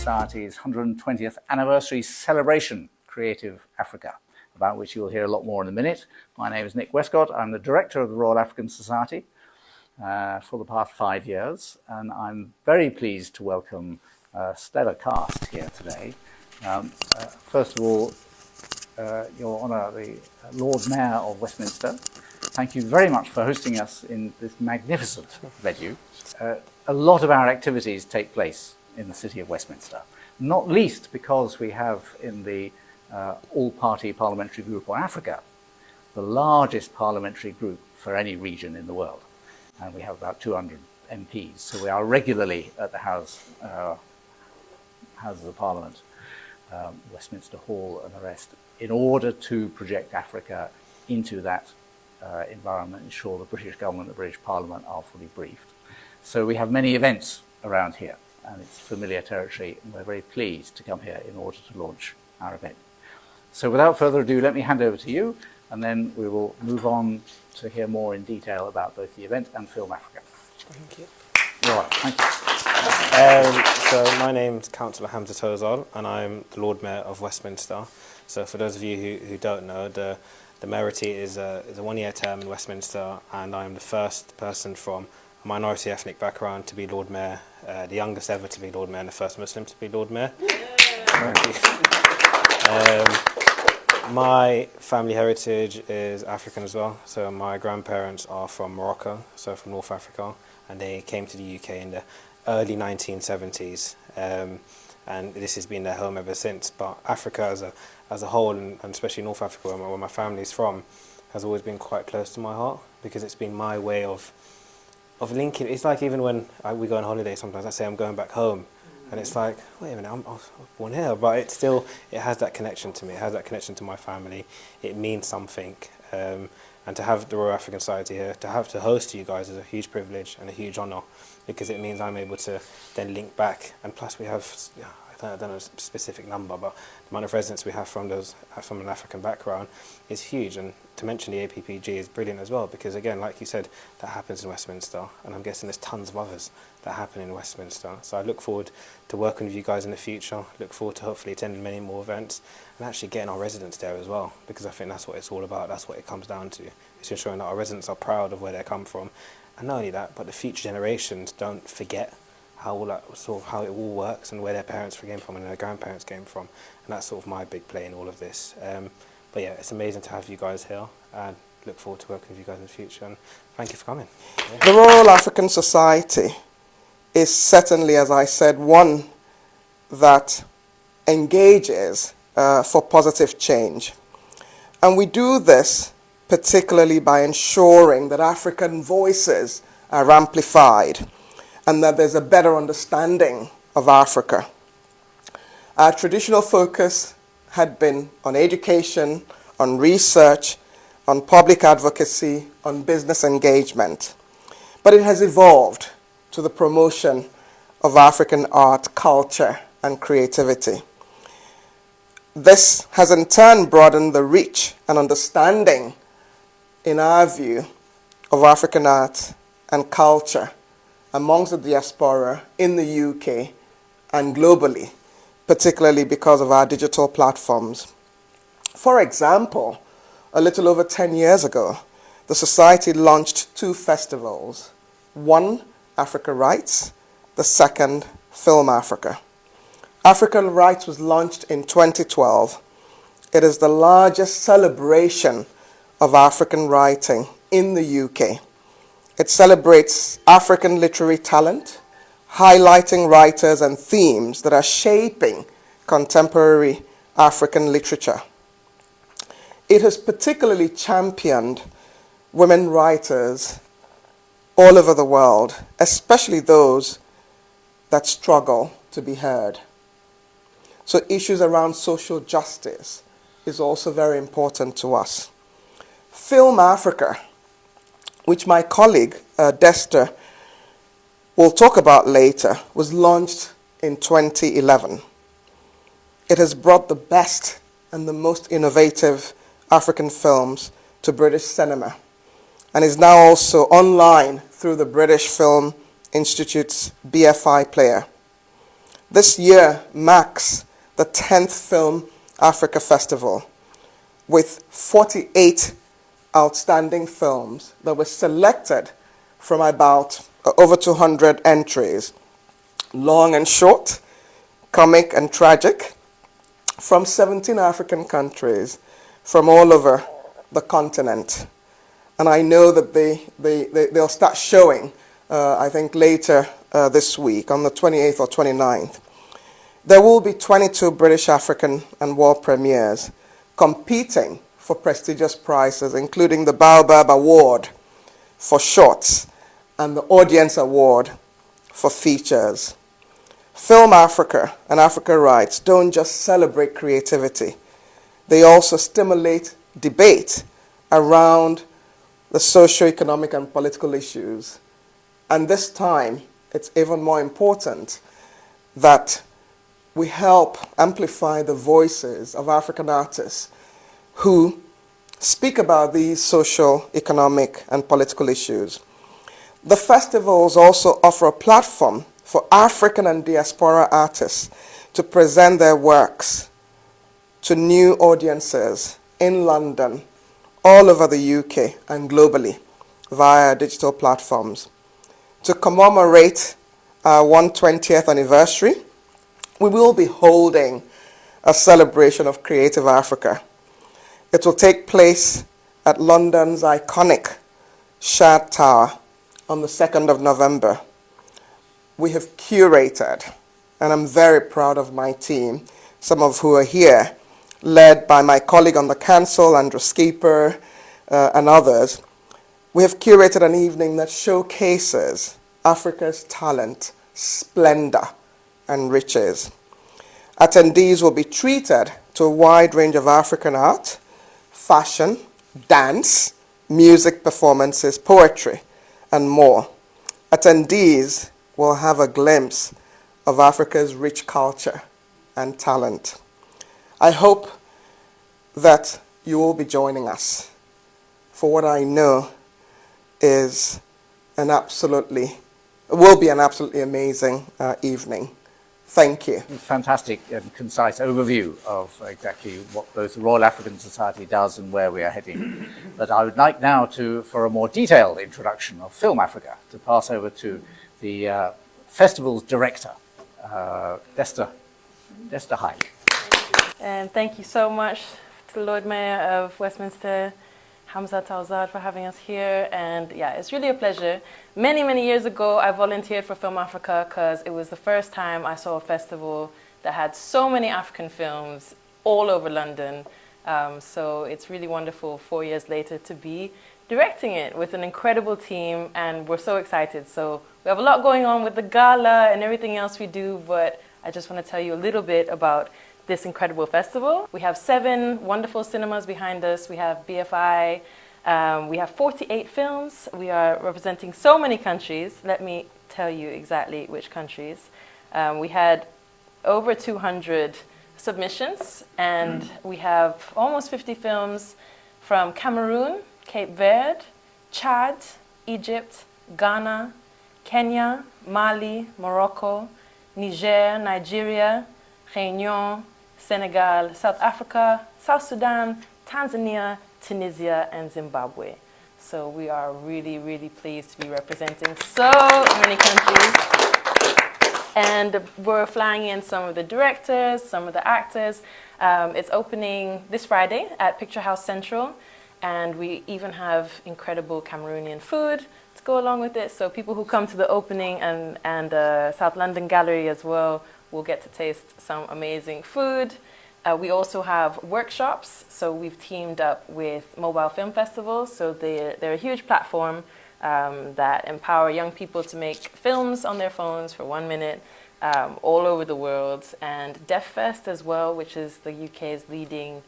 Society's 120th anniversary celebration, Creative Africa, about which you'll hear a lot more in a minute. My name is Nick Westcott. I'm the director of the Royal African Society for the past 5 years, and I'm very pleased to welcome a stellar cast here today. First of all, Your Honour, the Lord Mayor of Westminster. Thank you very much for hosting us in this magnificent venue. A lot of our activities take place in the city of Westminster, not least because we have in the all-party parliamentary group on Africa, the largest parliamentary group for any region in the world. And we have about 200 MPs, so we are regularly at the Houses of Parliament, Westminster Hall and the rest, in order to project Africa into that environment, ensure the British government, the British Parliament are fully briefed. So we have many events around here, and it's familiar territory, and we're very pleased to come here in order to launch our event. So without further ado, let me hand over to you, and then we will move on to hear more in detail about both the event and FilmAfrica. Thank you. All right, thank you. So my name's Councillor Hamza Tozal, and I'm the Lord Mayor of Westminster. So for those of you who don't know, the mayoralty is a one-year term in Westminster, and I'm the first person from a minority ethnic background to be Lord Mayor, the youngest ever to be Lord Mayor, and the first Muslim to be Lord Mayor. Thank you. My family heritage is African as well. So my grandparents are from Morocco, so from North Africa, and they came to the UK in the early 1970s. And this has been their home ever since. But Africa as a whole, and especially North Africa, where my family's from, has always been quite close to my heart, because it's been my way of linking. It's like even when we go on holiday sometimes, I say I'm going back home, and it's like, wait a minute, I was born here, but it has that connection to me. It has that connection to my family. It means something. And to have the Royal African Society here, to host you guys is a huge privilege and a huge honour, because it means I'm able to then link back. And plus we have, I don't know a specific number, but the amount of residents we have from an African background is huge. And to mention the APPG is brilliant as well, because again, like you said, that happens in Westminster, and I'm guessing there's tons of others that happen in Westminster. So I look forward to working with you guys in the future, look forward to hopefully attending many more events, and actually getting our residents there as well, because I think that's what it's all about. That's what it comes down to. It's ensuring that our residents are proud of where they come from, and not only that, but the future generations don't forget how it all works and where their parents came from and their grandparents came from, and that's sort of my big play in all of this. But yeah, it's amazing to have you guys here, and look forward to working with you guys in the future, and thank you for coming. The Royal African Society is certainly, as I said, one that engages for positive change. And we do this particularly by ensuring that African voices are amplified and that there's a better understanding of Africa. Our traditional focus had been on education, on research, on public advocacy, on business engagement. But it has evolved to the promotion of African art, culture, and creativity. This has in turn broadened the reach and understanding, in our view, of African art and culture amongst the diaspora in the UK and globally, particularly because of our digital platforms. For example, a little over 10 years ago, the Society launched 2 festivals. One, Africa Rights, the second, FilmAfrica. Africa Rights was launched in 2012. It is the largest celebration of African writing in the UK. It celebrates African literary talent, highlighting writers and themes that are shaping contemporary African literature. It has particularly championed women writers all over the world, especially those that struggle to be heard. So issues around social justice is also very important to us. FilmAfrica, which my colleague Dester will talk about later, was launched in 2011. It has brought the best and the most innovative African films to British cinema, and is now also online through the British Film Institute's BFI player. This year marks the 10th Film Africa Festival, with 48 outstanding films that were selected from about over 200 entries, long and short, comic and tragic, from 17 African countries, from all over the continent. And I know that they'll start showing, I think, later this week, on the 28th or 29th. There will be 22 British, African, and world premieres competing for prestigious prizes, including the Baobab Award for shorts and the Audience Award for features. Film Africa and Africa Rights don't just celebrate creativity. They also stimulate debate around the socio-economic and political issues. And this time, it's even more important that we help amplify the voices of African artists who speak about these social, economic, and political issues. The festivals also offer a platform for African and diaspora artists to present their works to new audiences in London, all over the UK, and globally via digital platforms. To commemorate our 120th anniversary, we will be holding a celebration of Creative Africa. It will take place at London's iconic Shard Tower on the 2nd of November. We have curated, and I'm very proud of my team, some of who are here, led by my colleague on the council, Andrew Skeeper, and others. We have curated an evening that showcases Africa's talent, splendor, and riches. Attendees will be treated to a wide range of African art, fashion, dance, music performances, poetry, and more. Attendees will have a glimpse of Africa's rich culture and talent. I hope that you will be joining us for what I know is will be an absolutely amazing evening. Thank you. Fantastic and concise overview of exactly what both the Royal African Society does and where we are heading. But I would like now for a more detailed introduction of Film Africa, to pass over to the festival's director, Desta Haile. And thank you so much to the Lord Mayor of Westminster, Hamza Tauzad, for having us here. And yeah, it's really a pleasure. Many, many years ago, I volunteered for Film Africa because it was the first time I saw a festival that had so many African films all over London. So it's really wonderful 4 years later to be directing it with an incredible team, and we're so excited. So we have a lot going on with the gala and everything else we do, but I just want to tell you a little bit about this incredible festival. We have 7 wonderful cinemas behind us. We have BFI. We have 48 films. We are representing so many countries. Let me tell you exactly which countries. We had over 200 submissions, and we have almost 50 films from Cameroon, Cape Verde, Chad, Egypt, Ghana, Kenya, Mali, Morocco, Niger, Nigeria, Réunion, Senegal, South Africa, South Sudan, Tanzania, Tunisia, and Zimbabwe. So we are really, really pleased to be representing so many countries. And we're flying in some of the directors, some of the actors. It's opening this Friday at Picture House Central. And we even have incredible Cameroonian food to go along with it. So people who come to the opening and South London Gallery as well will get to taste some amazing food. We also have workshops. So we've teamed up with mobile film festivals. So they're a huge platform that empower young people to make films on their phones for 1 minute all over the world. And Deaf Fest as well, which is the UK's leading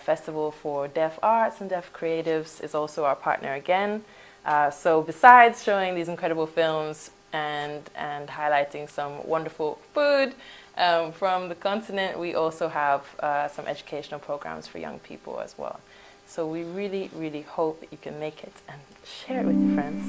festival for deaf arts and deaf creatives, is also our partner again. So besides showing these incredible films and highlighting some wonderful food from the continent, we also have some educational programs for young people as well. So we really, really hope that you can make it and share it with your friends.